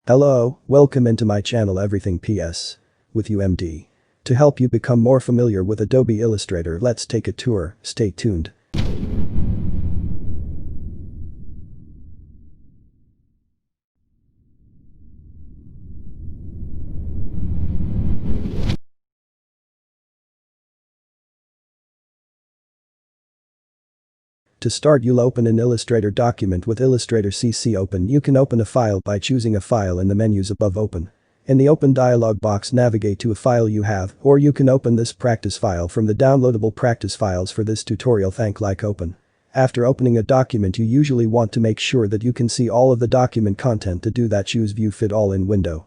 Hello, welcome into my channel Everything PS. With UMD. To help you become more familiar with Adobe Illustrator, let's take a tour, stay tuned. To start, you'll open an Illustrator document with Illustrator CC open. You can open a file by choosing a file in the menus above Open. In the Open dialog box, navigate to a file you have, or you can open this practice file from the downloadable practice files for this tutorial. Like Open. After opening a document, you usually want to make sure that you can see all of the document content. To do that, choose View Fit All in window.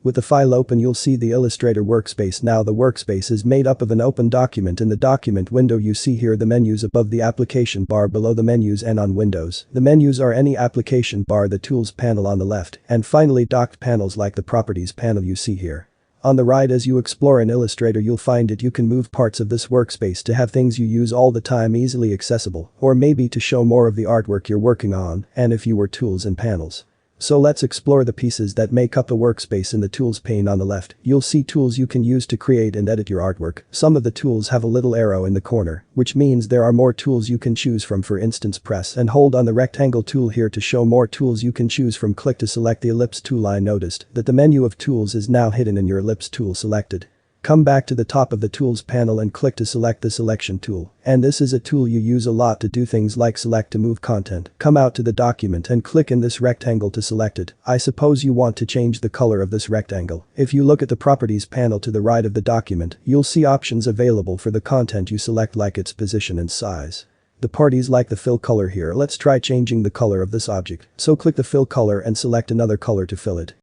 With the file open, you'll see the Illustrator workspace. Now the workspace is made up of an open document. In the document window, you see here the menus above the application bar, below the menus, and on Windows. The menus are any application bar, the tools panel on the left, and finally docked panels like the properties panel you see here. On the right, as you explore in Illustrator, you'll find it you can move parts of this workspace to have things you use all the time easily accessible, or maybe to show more of the artwork you're working on, and if you were tools and panels. So let's explore the pieces that make up the workspace. In the tools pane on the left, you'll see tools you can use to create and edit your artwork. Some of the tools have a little arrow in the corner, which means there are more tools you can choose from. For instance, press and hold on the rectangle tool here to show more tools you can choose from. Click to select the ellipse tool. I noticed that the menu of tools is now hidden in your ellipse tool selected. Come back to the top of the tools panel and click to select the selection tool, and this is a tool you use a lot to do things like select to move content. Come out to the document and click in this rectangle to select it. I suppose you want to change the color of this rectangle. If you look at the properties panel to the right of the document, you'll see options available for the content you select, like its position and size. The parties like the fill color here. Let's try changing the color of this object, so click the fill color and select another color to fill it.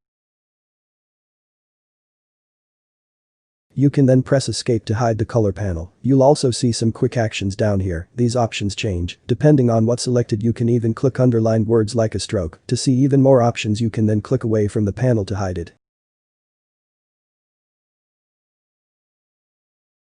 You can then press escape to hide the color panel. You'll also see some quick actions down here. These options change depending on what's selected. You can even click underlined words like a stroke. To see even more options, you can then click away from the panel to hide it.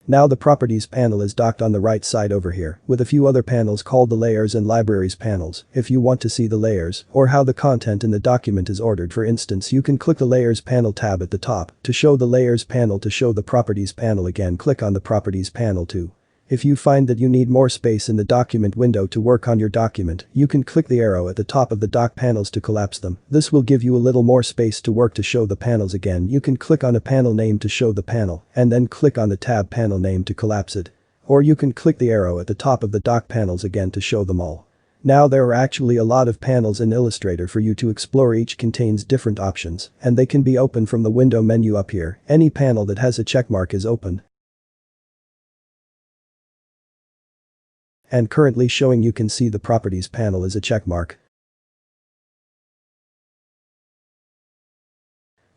Now the properties panel is docked on the right side over here, with a few other panels called the layers and libraries panels. If you want to see the layers, or how the content in the document is ordered, for instance, you can click the layers panel tab at the top to show the layers panel. To show the properties panel again, click on the properties panel too. If you find that you need more space in the document window to work on your document, you can click the arrow at the top of the dock panels to collapse them. This will give you a little more space to work. To show the panels again, you can click on a panel name to show the panel, and then click on the tab panel name to collapse it. Or you can click the arrow at the top of the dock panels again to show them all. Now there are actually a lot of panels in Illustrator for you to explore. Each contains different options, and they can be opened from the window menu up here. Any panel that has a checkmark is open. And currently showing, you can see the properties panel is a checkmark.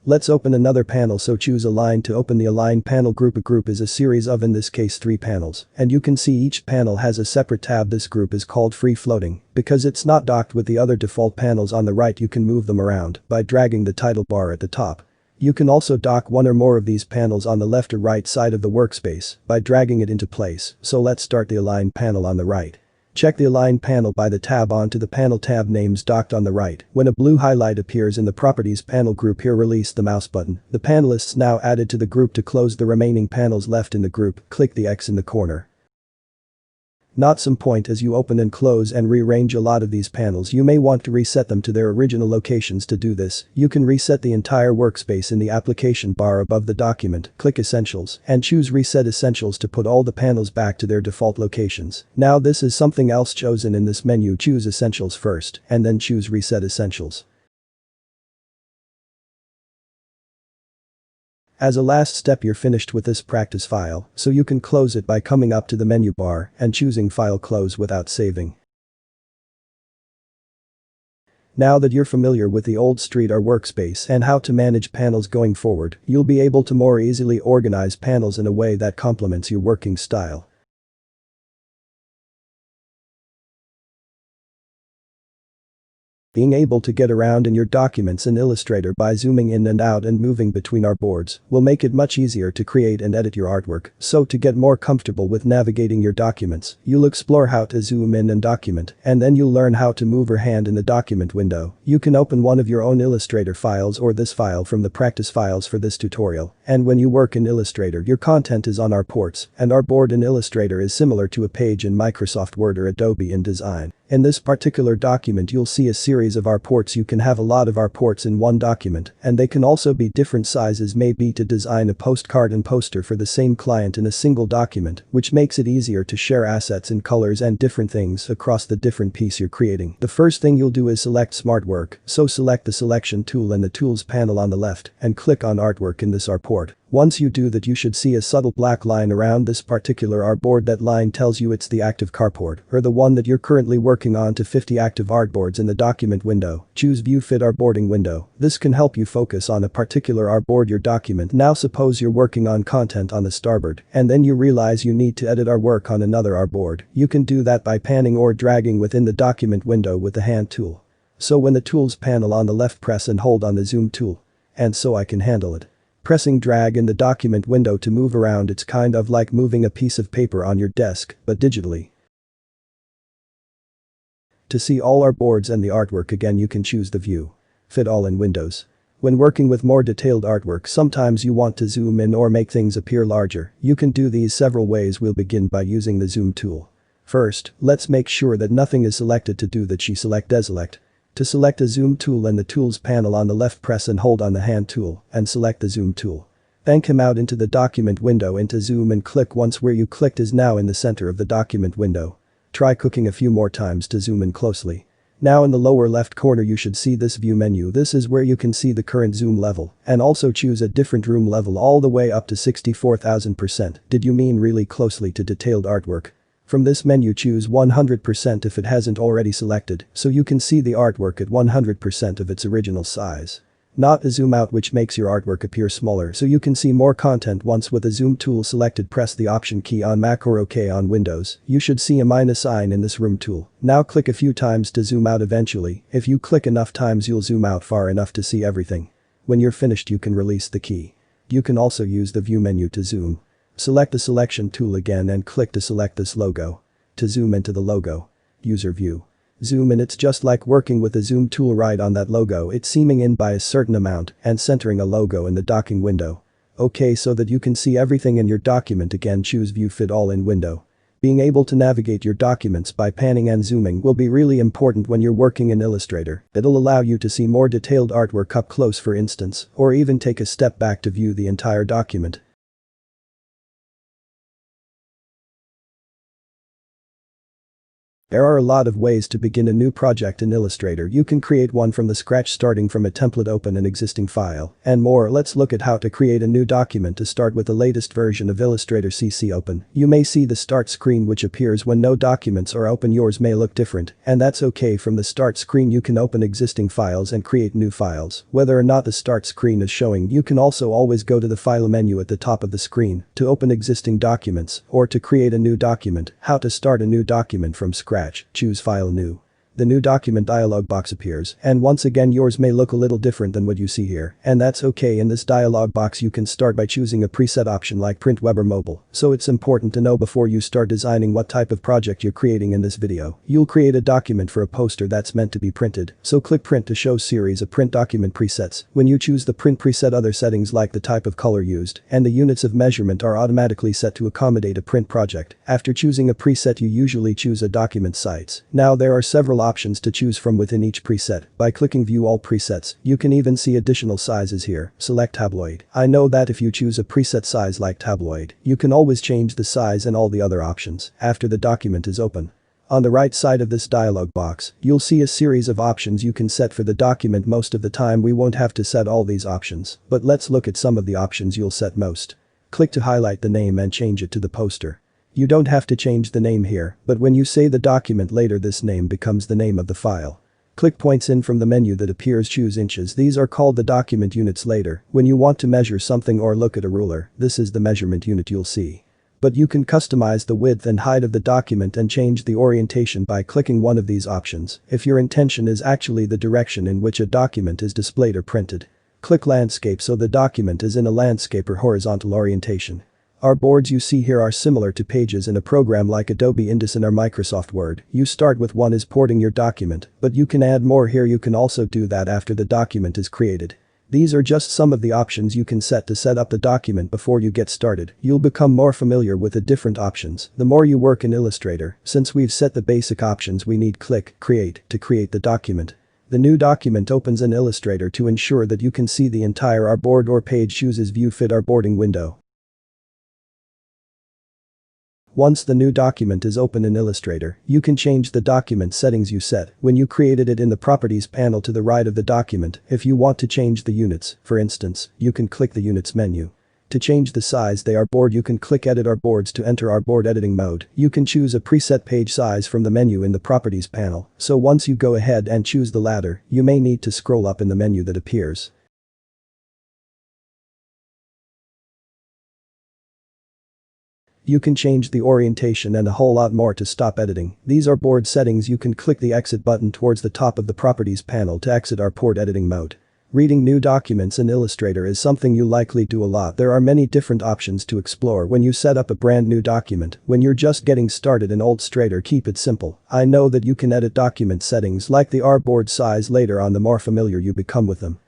Let's open another panel, so choose Align to open the Align panel group. A group is a series of, in this case, 3 panels, and you can see each panel has a separate tab. This group is called Free Floating because it's not docked with the other default panels on the right. You can move them around by dragging the title bar at the top. You can also dock one or more of these panels on the left or right side of the workspace by dragging it into place. So let's start the Align panel on the right. Check the Align panel by the tab onto the panel tab names docked on the right. When a blue highlight appears in the properties panel group here, release the mouse button. The panelists now added to the group. To close the remaining panels left in the group, click the X in the corner. Not some point as you open and close and rearrange a lot of these panels. You may want to reset them to their original locations. To do this, you can reset the entire workspace in the application bar above the document. Click Essentials and choose Reset Essentials to put all the panels back to their default locations. Now this is something else chosen in this menu. Choose Essentials first and then choose Reset Essentials. As a last step, you're finished with this practice file, so you can close it by coming up to the menu bar and choosing File Close without saving. Now that you're familiar with the Illustrator workspace and how to manage panels going forward, you'll be able to more easily organize panels in a way that complements your working style. Being able to get around in your documents in Illustrator by zooming in and out and moving between artboards will make it much easier to create and edit your artwork. So to get more comfortable with navigating your documents, you'll explore how to zoom in and document, and then you'll learn how to move your hand in the document window. You can open one of your own Illustrator files or this file from the practice files for this tutorial, and when you work in Illustrator your content is on artboards, and artboard in Illustrator is similar to a page in Microsoft Word or Adobe InDesign. In this particular document you'll see a series of artboards. You can have a lot of artboards in one document, and they can also be different sizes, maybe to design a postcard and poster for the same client in a single document, which makes it easier to share assets and colors and different things across the different piece you're creating. The first thing you'll do is select Smart Work, so select the selection tool in the tools panel on the left and click on artwork in this artboard. Once you do that you should see a subtle black line around this particular artboard. That line tells you it's the active artboard or the one that you're currently working on. To 50 active artboards in the document window, choose View Fit Artboarding window. This can help you focus on a particular artboard your document. Now suppose you're working on content on the starboard and then you realize you need to edit artwork on another artboard. You can do that by panning or dragging within the document window with the hand tool. So when the tools panel on the left, press and hold on the zoom tool. And so I can handle it. Pressing drag in the document window to move around. It's kind of like moving a piece of paper on your desk, but digitally. To see all artboards and the artwork again you can choose the View Fit All in Windows. When working with more detailed artwork sometimes you want to zoom in or make things appear larger. You can do these several ways. We'll begin by using the zoom tool. First, let's make sure that nothing is selected. To do that select deselect. To select a zoom tool in the tools panel on the left, press and hold on the hand tool and select the zoom tool. Then come out into the document window into zoom and click once. Where you clicked is now in the center of the document window. Try clicking a few more times to zoom in closely. Now in the lower left corner you should see this view menu. This is where you can see the current zoom level and also choose a different room level all the way up to 64,000%. Did you mean really closely to detailed artwork? From this menu choose 100% if it hasn't already selected, so you can see the artwork at 100% of its original size. Not a zoom out, which makes your artwork appear smaller so you can see more content. Once with the zoom tool selected, press the option key on Mac or OK on Windows. You should see a minus sign in this room tool. Now click a few times to zoom out. Eventually, if you click enough times you'll zoom out far enough to see everything. When you're finished you can release the key. You can also use the view menu to zoom. Select the selection tool again and click to select this logo. To zoom into the logo, user view. Zoom in. It's just like working with the zoom tool right on that logo. It's zooming in by a certain amount and centering a logo in the docking window. Okay, so that you can see everything in your document. Again choose View Fit All in window. Being able to navigate your documents by panning and zooming will be really important when you're working in Illustrator. It'll allow you to see more detailed artwork up close, for instance, or even take a step back to view the entire document. There are a lot of ways to begin a new project in Illustrator. You can create one from the scratch, starting from a template, open an existing file, and more. Let's look at how to create a new document. To start with the latest version of Illustrator CC open. You may see the start screen which appears when no documents are open. Yours may look different, and that's okay. From the start screen you can open existing files and create new files. Whether or not the start screen is showing, you can also always go to the file menu at the top of the screen to open existing documents or to create a new document. How to start a new document from scratch. Choose File New. The new document dialog box appears, and once again yours may look a little different than what you see here, and that's okay. In this dialog box you can start by choosing a preset option like Print Web or Mobile, so it's important to know before you start designing what type of project you're creating. In this video, you'll create a document for a poster that's meant to be printed, so click Print to show series of print document presets. When you choose the print preset, other settings like the type of color used and the units of measurement are automatically set to accommodate a print project. After choosing a preset you usually choose a document size. Now there are several options to choose from within each preset. By clicking View All Presets, you can even see additional sizes here. Select Tabloid. I know that if you choose a preset size like Tabloid, you can always change the size and all the other options after the document is open. On the right side of this dialog box, you'll see a series of options you can set for the document. Most of the time we won't have to set all these options, but let's look at some of the options you'll set most. Click to highlight the name and change it to the poster. You don't have to change the name here, but when you save the document later this name becomes the name of the file. Click Points in from the menu that appears, choose inches. These are called the document units. Later, when you want to measure something or look at a ruler, this is the measurement unit you'll see. But you can customize the width and height of the document and change the orientation by clicking one of these options if your intention is actually the direction in which a document is displayed or printed. Click landscape so the document is in a landscape or horizontal orientation. Our boards you see here are similar to pages in a program like Adobe InDesign or Microsoft Word. You start with one is porting your document, but you can add more here. You can also do that after the document is created. These are just some of the options you can set to set up the document before you get started. You'll become more familiar with the different options the more you work in Illustrator. Since we've set the basic options, we need click Create to create the document. The new document opens in Illustrator to ensure that you can see the entire artboard or page. Chooses View Fit Artboarding window. Once the new document is open in Illustrator, you can change the document settings you set when you created it in the Properties panel to the right of the document. If you want to change the units, for instance, you can click the Units menu. To change the size they artboard, you can click Edit Artboards to enter artboard editing mode. You can choose a preset page size from the menu in the Properties panel, so once you go ahead and choose the latter, you may need to scroll up in the menu that appears. You can change the orientation and a whole lot more to stop editing. These are board settings. You can click the exit button towards the top of the Properties panel to exit artboard editing mode. Reading new documents in Illustrator is something you likely do a lot. There are many different options to explore when you set up a brand new document. When you're just getting started in Illustrator, keep it simple. I know that you can edit document settings like the artboard size later on the more familiar you become with them.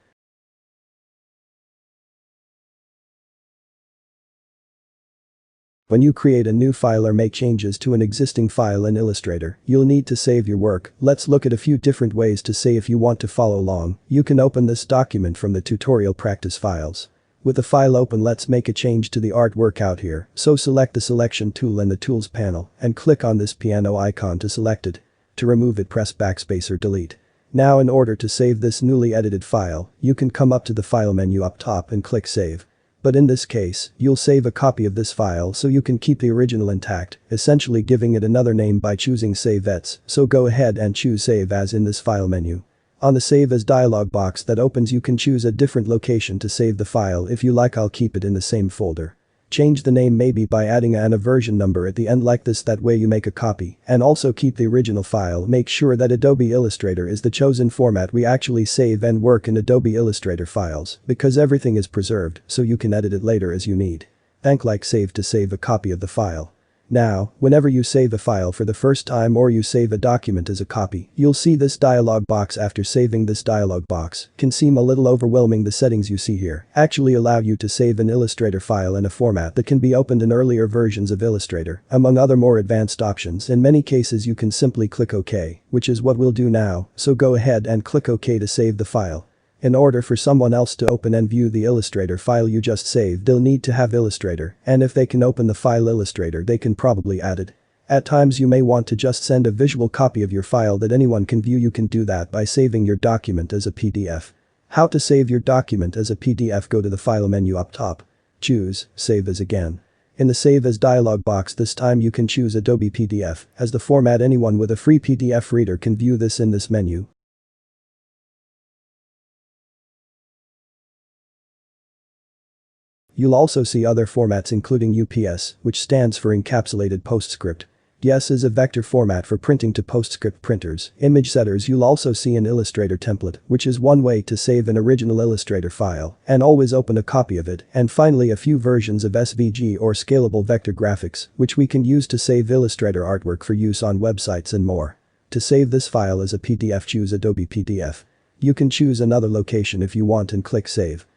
When you create a new file or make changes to an existing file in Illustrator, you'll need to save your work. Let's look at a few different ways to save. If you want to follow along, you can open this document from the tutorial practice files. With the file open, let's make a change to the artwork out here. So select the selection tool in the tools panel and click on this piano icon to select it. To remove it, press backspace or delete. Now in order to save this newly edited file, you can come up to the file menu up top and click save. But in this case, you'll save a copy of this file so you can keep the original intact, essentially giving it another name by choosing Save As. So go ahead and choose Save As in this file menu. On the Save As dialog box that opens, you can choose a different location to save the file. If you like, I'll keep it in the same folder. Change the name maybe by adding a version number at the end like this, that way you make a copy and also keep the original file. Make sure that Adobe Illustrator is the chosen format. We actually save and work in Adobe Illustrator files because everything is preserved so you can edit it later as you need. Like Save to save a copy of the file. Now, whenever you save a file for the first time or you save a document as a copy, you'll see this dialog box. After saving, this dialog box can seem a little overwhelming. The settings you see here actually allow you to save an Illustrator file in a format that can be opened in earlier versions of Illustrator, among other more advanced options. In many cases you can simply click OK, which is what we'll do now, so go ahead and click OK to save the file. In order for someone else to open and view the Illustrator file you just saved, they'll need to have Illustrator, and if they can open the file Illustrator, they can probably add it. At times you may want to just send a visual copy of your file that anyone can view. You can do that by saving your document as a PDF. How to save your document as a PDF? Go to the File menu up top. Choose Save As again. In the Save As dialog box, this time you can choose Adobe PDF as the format. Anyone with a free PDF reader can view this in this menu. You'll also see other formats including UPS, which stands for Encapsulated PostScript. GES is a vector format for printing to PostScript printers. Image setters. You'll also see an Illustrator template, which is one way to save an original Illustrator file and always open a copy of it. And finally, a few versions of SVG or Scalable Vector Graphics, which we can use to save Illustrator artwork for use on websites and more. To save this file as a PDF, choose Adobe PDF. You can choose another location if you want and click Save.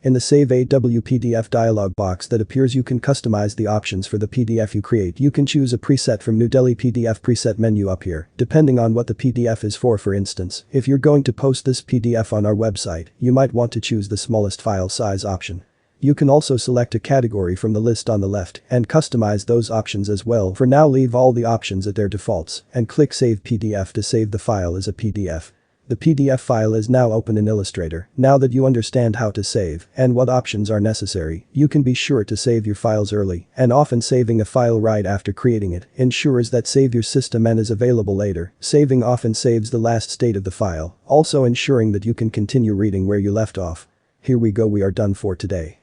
In the Save a PDF dialog box that appears, you can customize the options for the PDF you create. You can choose a preset from New Delhi PDF preset menu up here, depending on what the PDF is for. For instance, if you're going to post this PDF on our website, you might want to choose the smallest file size option. You can also select a category from the list on the left and customize those options as well. For now, leave all the options at their defaults and click Save PDF to save the file as a PDF. The PDF file is now open in Illustrator. Now that you understand how to save and what options are necessary, you can be sure to save your files early, and often saving a file right after creating it ensures that save your system and is available later. Saving often saves the last state of the file, also ensuring that you can continue reading where you left off. Here we go, we are done for today.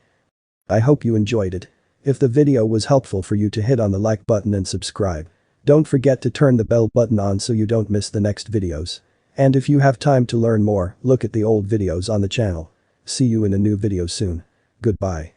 I hope you enjoyed it. If the video was helpful for you to hit on the like button and subscribe. Don't forget to turn the bell button on so you don't miss the next videos. And if you have time to learn more, look at the old videos on the channel. See you in a new video soon. Goodbye.